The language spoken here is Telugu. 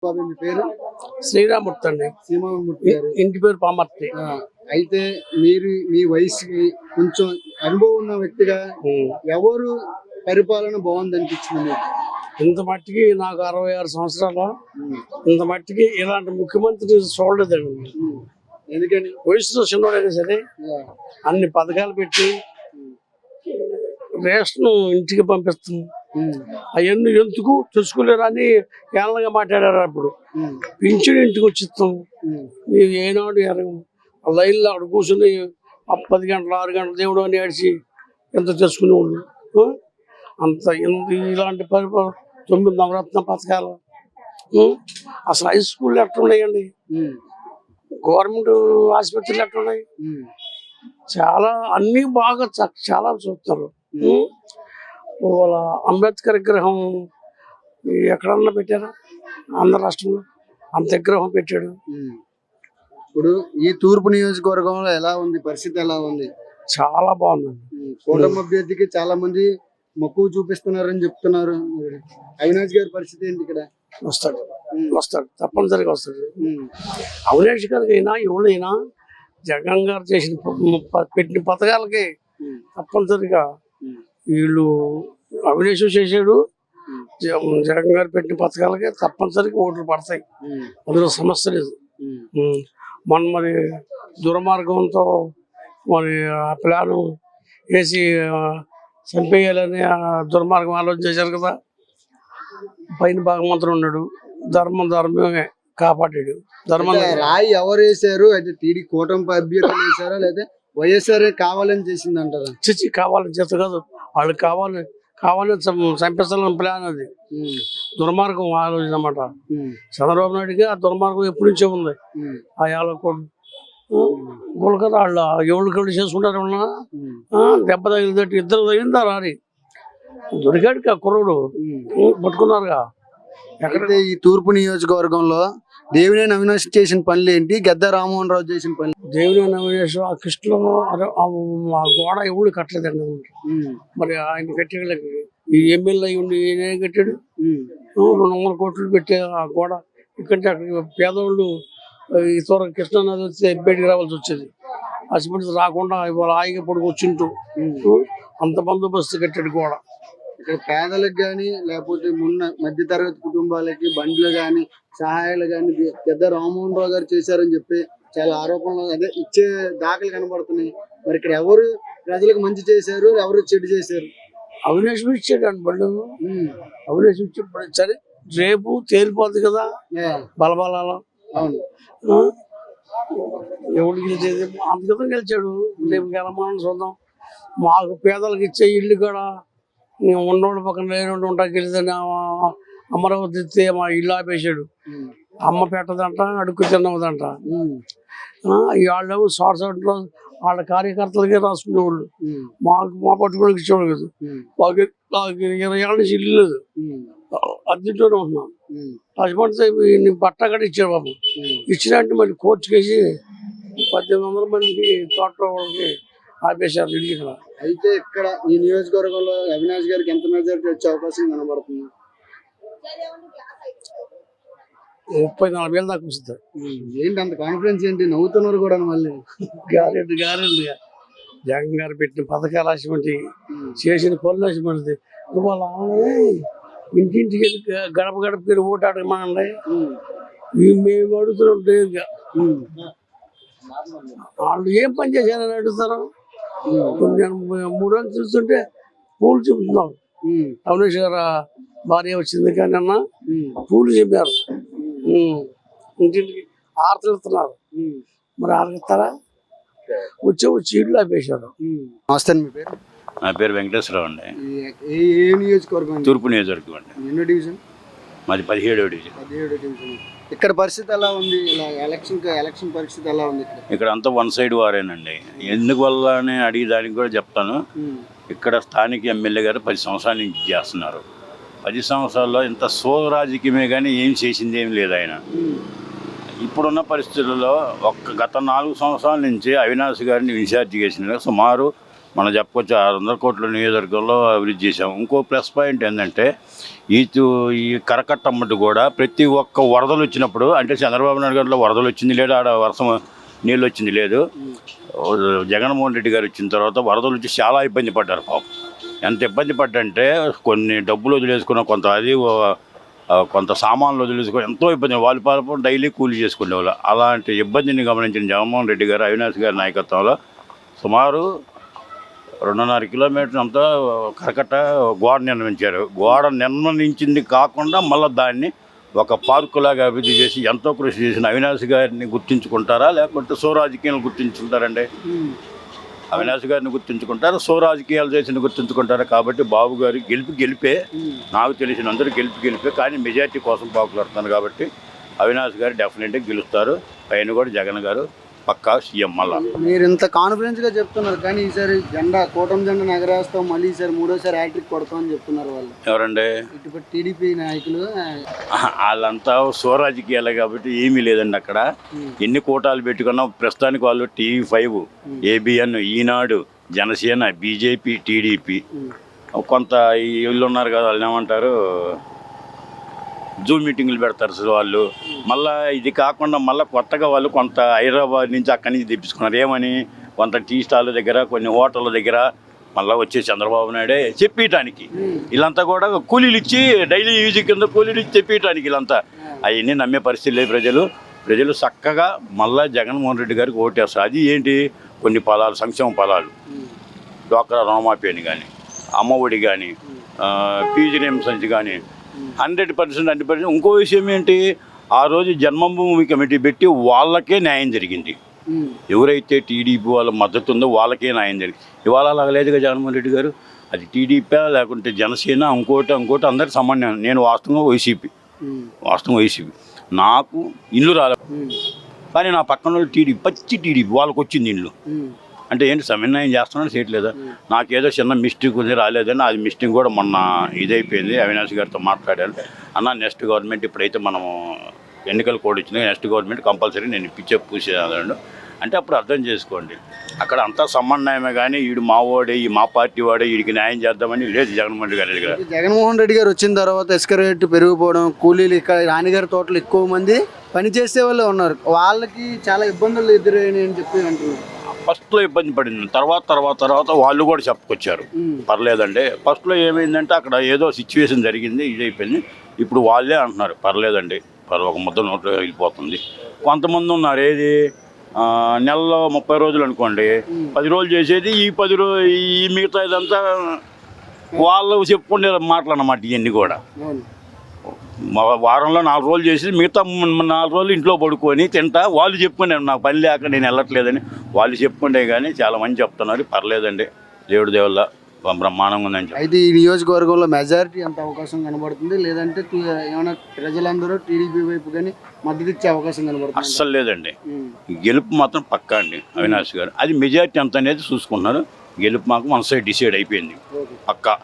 బాబు మీ పేరు? శ్రీరామూర్తి అండి. శ్రీరామూర్తి గారు. ఇంటి పేరు పామర్తి. అయితే మీరు మీ వయసుకి కొంచెం అనుభవం ఉన్న వ్యక్తిగా ఎవరు పరిపాలన బాగుంది అనిపించింది మీకు? ఇంత మట్టికి నాకు 66 సంవత్సరాలు, ఇంత మట్టికి ఇలాంటి ముఖ్యమంత్రి చూడలేదండి. ఎందుకని? వయసులో చిన్నవాడైనా సరే అన్ని పథకాలు పెట్టి రేషన్ ఇంటికి పంపిస్తుంది. అవన్నీ ఎందుకు తెచ్చుకోలేరు అని ఏళ్ళగా మాట్లాడారు. అప్పుడు పింఛన్ ఇంటికి వచ్చిస్తాం, ఏనాడు ఎరగం. లైన్లో అక్కడ కూర్చొని 10 గంటలు 6 గంటలు దేవుడు అని ఏడిచి ఎంత తెచ్చుకునేవాళ్ళు. అంత ఇలాంటి పరిపాలన 9 నవరత్న పథకాలు. అసలు హై స్కూల్ ఎట్లున్నాయండి, గవర్నమెంట్ ఆసుపత్రులు ఎట్లున్నాయి, చాలా అన్నీ బాగా చాలా చూస్తారు. వాళ్ళ అంబేద్కర్ విగ్రహం ఎక్కడన్నా పెట్టారా? ఆంధ్ర రాష్ట్రంలో అంత విగ్రహం పెట్టాడు. ఇప్పుడు ఈ తూర్పు నియోజకవర్గంలో ఎలా ఉంది పరిస్థితి? ఎలా ఉంది? చాలా బాగుందండి. కూటమి అభ్యర్థికి చాలా మంది మక్కువ చూపిస్తున్నారని చెప్తున్నారు. అవినాష్ గారి పరిస్థితి ఏంటి? ఇక్కడ వస్తాడు తప్పనిసరిగా వస్తాడు. అవినాష్ గారికి అయినా ఎవరైనా జగన్ గారు పెట్టిన పథకాలకి తప్పనిసరిగా వీళ్ళు అవినాష్ చేసాడు. జగన్ గారు పెట్టిన పథకాలకి తప్పనిసరిగా ఓట్లు పడతాయి, అందులో సమస్య లేదు. మరి దుర్మార్గంతో మరి ఆ ప్లాను వేసి చంపేయాలని దుర్మార్గం ఆలోచన చేశారు కదా. పైన భగవంతుడు ఉన్నాడు, ధర్మమే కాపాడాడు. రాయి ఎవరు వేసారు? అయితే టీడీ కూటమి అభ్యర్థులు వేసారా లేదా వైఎస్ఆర్ కావాలని చేసింది అంటారా? కావాలని చేత కాదు, వాళ్ళు కావాలని చంపేస్తాలని ప్లాన్. అది దుర్మార్గం ఆలోచన అన్నమాట. చంద్రబాబు నాయుడుకి ఆ దుర్మార్గం ఎప్పటి నుంచే ఉంది. ఆ యాలకోడు గులకదా వాళ్ళు ఎవరికి చేసుకుంటారు. దెబ్బ తగిలినట్టు ఇద్దరు తగిలిందా రాని దొరికాడు ఆ కుర్రుడు, పట్టుకున్నారుగా. ఎక్కడైతే ఈ తూర్పు నియోజకవర్గంలో దేవినేని అవినాష్ చేసిన పనులు ఏంటి, గద్దా రామ్మోహన్ రావు చేసిన పనులు? దేవినేని అవినాష్ ఆ కృష్ణలో ఆ గోడ ఎవడు కట్టలేదండి. మరి ఆయన కట్టేళ్ళకి ఈ ఎమ్మెల్యే అయి ఉండి ఏం కట్టాడు? 200 కోట్లు పెట్టే ఆ గోడ. ఇక్కడి అక్కడికి పేదవాళ్ళు ఈ త్వర కృష్ణానది వస్తే బయటికి రావాల్సి వచ్చేది. అసిపెట్టి రాకుండా ఇవాళ హాయిగా పడుకొచ్చింటూ అంత బందోబస్తు కట్టాడు గోడ. ఇక్కడ పేదలకు కానీ లేకపోతే మధ్యతరగతి కుటుంబాలకి బండ్లు కానీ సహాయాలు కానీ పెద్ద రామ్మోహన్ రావు గారు చేశారని చెప్పి చాలా ఆరోపణలు అదే ఇచ్చే దాఖలు కనబడుతున్నాయి. మరి ఇక్కడ ఎవరు ప్రజలకు మంచి చేశారు, ఎవరు చెడు చేశారు? అవినాష్ ఇచ్చాడు అండి బళ్ళు. అవినాష్ ఇచ్చి సరే రేపు తేలిపోద్ది కదా బలబలాలో. ఎవడు గెలిచేది? అంత క్రితం గెలిచాడు, రేపు గెలమాలని చూద్దాం. మాకు పేదలకు ఇచ్చే ఇల్లు కూడా ఉన్నోడు పక్కన లేనోడు ఉంటాకి వెళ్ళిందని అమరావతి ఇస్తే మా ఇల్లు ఆపేశాడు. అమ్మ పెట్టదంట, అడుక్కు తిన్నదంట. వాళ్ళేమో షార్ట్స్లో వాళ్ళ కార్యకర్తలకే రాసుకునేవాళ్ళు. మా పట్టుకోవడానికి ఇచ్చేవాడు కదా. నాకు 20 ఏళ్ళ నుంచి ఇల్లు లేదు, అద్దెంట్లోనే ఉంటున్నాను. రాజమండ్రి నీ బట్ట కూడా ఇచ్చాడు బాబు. ఇచ్చినట్టు మళ్ళీ కోర్టుకి వేసి 1800 మందికి తోటలో వాళ్ళకి ఆపేశారు ఇల్లు ఇక్కడ. అయితే ఇక్కడ ఈ నియోజకవర్గంలో అవినాష్ గారికి ఎంత మెజారిటీ వచ్చే అవకాశం కనబడుతుంది? 30-40 వేలు దాకా వస్తుంది. ఏంటి అంత కాన్ఫిడెన్స్? ఏంటి నవ్వుతున్నారు కూడా? మళ్ళీ గ్యారెంటీగా జగన్ గారు పెట్టిన పథకాలు ఆశపడి చేసిన పనులు ఆశపడింది. వాళ్ళ ఇంటింటికి గడప గడపకి ఓటు అడగమండి. మేము అడుగుతుంటే వాళ్ళు ఏం పని చేశారని అడుగుతారు. నేను 3 రోజులు చూస్తుంటే పూలు చెబుతున్నాం. అవినాష్ గారు భార్య వచ్చింది కానీ అన్న పూలు చెప్పారు, ఇంటింటికి ఆరతిస్తున్నారు. మరి ఆరగిస్తారా? వచ్చి ఇల్లు ఆపేశారు. నమస్తే, మీ పేరు? నా పేరు వెంకటేశ్వరరావు అండి. ఏ నియోజకవర్గం? తూర్పు నియోజకవర్గం అండి. ఎన్నో డివిజన్? మాది 17వ డివిజన్. 17వ డివిజన్. ఇక్కడ పరిస్థితి ఎలా ఉంది? ఇలా ఎలక్షన్ పరిస్థితి ఎలా ఉంది? ఇక్కడ అంతా వన్ సైడ్ వారేనండి. ఎందుకు వల్ల అని అడిగేదానికి కూడా చెప్తాను. ఇక్కడ స్థానిక ఎమ్మెల్యే గారు 10 సంవత్సరాల నుంచి చేస్తున్నారు. 10 సంవత్సరాల్లో ఇంత రాజకీయమే కానీ ఏం చేసింది ఏం లేదు ఆయన. ఇప్పుడున్న పరిస్థితుల్లో గత 4 సంవత్సరాల నుంచి అవినాష్ గారిని ఇన్ఛార్జ్ చేసిన సుమారు మనం చెప్పుకోవచ్చు 600 కోట్ల నియోజకవర్గంలో అభివృద్ధి చేసాం. ఇంకో ప్లస్ పాయింట్ ఏంటంటే ఈ కరకట్టమ్మటి కూడా ప్రతి ఒక్క వరదలు వచ్చినప్పుడు, అంటే చంద్రబాబు నాయుడు గారిలో వరదలు వచ్చింది లేదు, ఆడ వర్షం నీళ్ళు వచ్చింది లేదు. జగన్మోహన్ రెడ్డి గారు వచ్చిన తర్వాత వరదలు వచ్చి చాలా ఇబ్బంది పడ్డారు పాపం. ఎంత ఇబ్బంది పడ్డంటే కొన్ని డబ్బులు వదిలేసుకున్న కొంత అది కొంత సామాన్లు వదిలేసుకుని ఎంతో ఇబ్బంది, వాళ్ళు పాపం డైలీ కూలీ చేసుకునేవాళ్ళు. అలాంటి ఇబ్బందిని గమనించిన జగన్మోహన్ రెడ్డి గారు, అవినాష్ గారి నాయకత్వంలో సుమారు 2.5 కిలోమీటర్ అంతా కరకట్ట గోడ నిర్మించారు. గోడ నిర్మించింది కాకుండా మళ్ళీ దాన్ని ఒక పార్కులాగా అభివృద్ధి చేసి ఎంతో కృషి చేసిన అవినాష్ గారిని గుర్తించుకుంటారా, లేకుంటే స్వరాజకీయాలు గుర్తించుకుంటారండి? అవినాష్ గారిని గుర్తించుకుంటారు, స్వరాజకీయాలు చేసిన గుర్తించుకుంటారు. కాబట్టి బాబు గారు గెలిపే, నాకు తెలిసిన అందరూ గెలిపే, కానీ మెజార్టీ కోసం పాకులాడుతున్నారు. కాబట్టి అవినాష్ గారు డెఫినెట్గా గెలుస్తారు. పైన కూడా జగన్ గారు పక్కా సీఎం. మళ్ళా మీరు ఇంత కాన్ఫిడెన్స్ గా చెప్తున్నారు, కానీ ఈసారి కూటమి జెండా ఎగరేస్తాం, మళ్ళీ ఈసారి 3వ హ్యాట్రిక్ కొడతామని చెప్తున్నారు వాళ్ళు. ఎవరండి? ఇటు టీడీపీ నాయకులు. వాళ్ళంతా స్వరాజకీయాలే కాబట్టి ఏమీ లేదండి. అక్కడ ఎన్ని కూటాలు పెట్టుకున్నా ప్రస్తుతానికి వాళ్ళు TV5, ABN, ఈనాడు, జనసేన, బీజేపీ, టీడీపీ, కొంత వీళ్ళు ఉన్నారు కదా, వాళ్ళు ఏమంటారు, జూమ్ మీటింగ్లు పెడతారు సార్ వాళ్ళు. మళ్ళీ ఇది కాకుండా మళ్ళీ కొత్తగా వాళ్ళు కొంత హైదరాబాద్ నుంచి అక్కడి నుంచి తెప్పించుకున్నారు. ఏమని, కొంత టీ స్టాల్ దగ్గర, కొన్ని హోటళ్ళ దగ్గర మళ్ళీ వచ్చే చంద్రబాబు నాయుడే చెప్పేయటానికి. వీళ్ళంతా కూడా కూలీలు ఇచ్చి, డైలీ యూజ్ కింద కూలీలు ఇచ్చి చెప్పేయటానికి వీళ్ళంతా. అవన్నీ నమ్మే పరిస్థితి లేదు. ప్రజలు చక్కగా మళ్ళీ జగన్మోహన్ రెడ్డి గారికి ఓటేస్తారు. అది ఏంటి, కొన్ని ఫలాలు, సంక్షేమ ఫలాలు, డ్వాక్రా రుణమాఫీ అని కానీ, అమ్మఒడి కానీ, పీజీఎం సంచి కానీ 100%. ఇంకో విషయం ఏంటి, ఆ రోజు జన్మభూమి కమిటీ పెట్టి వాళ్ళకే న్యాయం జరిగింది. ఎవరైతే టీడీపీ వాళ్ళ మద్దతు ఉందో వాళ్ళకే న్యాయం జరిగింది. ఇవాళ అలాగ లేదుగా జగన్మోహన్ రెడ్డి గారు. అది టీడీపీ లేకుంటే జనసేన, ఇంకోటి అందరికి సమానం. నేను వాస్తవంగా వైసీపీ, నాకు ఇల్లు రాలేదు, కానీ నా పక్కన వాళ్ళు పచ్చి టీడీపీ, వాళ్ళకి వచ్చింది ఇల్లు. అంటే ఏంటి, సమన్వయం చేస్తున్నాడు, చేయట్లేదా? నాకేదో చిన్న మిస్టేక్ ఉంది, రాలేదని. అది మిస్టేక్ కూడా మొన్న ఇదైపోయింది. అవినాష్ గారితో మాట్లాడాను, అన్న నెక్స్ట్ గవర్నమెంట్ ఇప్పుడైతే మనము ఎన్నికల కోడ్ వచ్చింది, నెక్స్ట్ గవర్నమెంట్ కంపల్సరీ నేను ఇప్పించే పూసేదాడు అంటే అప్పుడు అర్థం చేసుకోండి. అక్కడ అంతా సమన్వయమే, కానీ వీడు మా వాడే, ఈ మా పార్టీ వాడే, వీడికి న్యాయం చేద్దామని లేదు జగన్మోహన్ రెడ్డి గారి దగ్గర. జగన్మోహన్ రెడ్డి గారు వచ్చిన తర్వాత ఇసుక రేటు పెరిగిపోవడం, కూలీలు ఇక్కడ రాణిగారి తోటలు ఎక్కువ మంది పనిచేసే వాళ్ళే ఉన్నారు, వాళ్ళకి చాలా ఇబ్బందులు ఎదురయ్యాయని అని చెప్పి అంటున్నారు. ఫస్ట్లో ఇబ్బంది పడింది, తర్వాత వాళ్ళు కూడా చెప్పుకొచ్చారు పర్లేదండి. ఫస్ట్లో ఏమైందంటే అక్కడ ఏదో సిచ్యువేషన్ జరిగింది, ఇది అయిపోయింది. ఇప్పుడు వాళ్ళే అంటున్నారు పర్లేదండి, ఒక ముద్ద నోట్లో వెళ్ళిపోతుంది. కొంతమంది ఉన్నారు, ఏది నెలలో 30 రోజులు అనుకోండి, 10 రోజులు చేసేది, ఈ మిగతా ఇదంతా వాళ్ళు చెప్పుకునే మాటలు అన్నమాట. ఇవన్నీ కూడా వారంలో 4 రోజులు చేసి మిగతా 4 రోజులు ఇంట్లో పడుకొని తింటా వాళ్ళు చెప్పుకునే, నాకు పని లేక నేను వెళ్ళట్లేదని వాళ్ళు చెప్పుకుంటే. కానీ చాలా మంది చెప్తున్నారు పర్లేదండి, దేవుడి దేవుళ్ళ బ్రహ్మాండంగా ఉందని చెప్పి. అయితే ఈ నియోజకవర్గంలో మెజారిటీ అంత అవకాశం కనబడుతుంది, లేదంటే ఏమైనా ప్రజలందరూ టీడీపీ వైపు కానీ మద్దతు ఇచ్చే అవకాశం కనబడుతుంది? అస్సలు లేదండి, గెలుపు మాత్రం పక్కా అండి అవినాష్ గారు. అది మెజారిటీ ఎంత అనేది చూసుకున్నారు. గెలుపు మాకు మన సైడ్ డిసైడ్ అయిపోయింది పక్కా.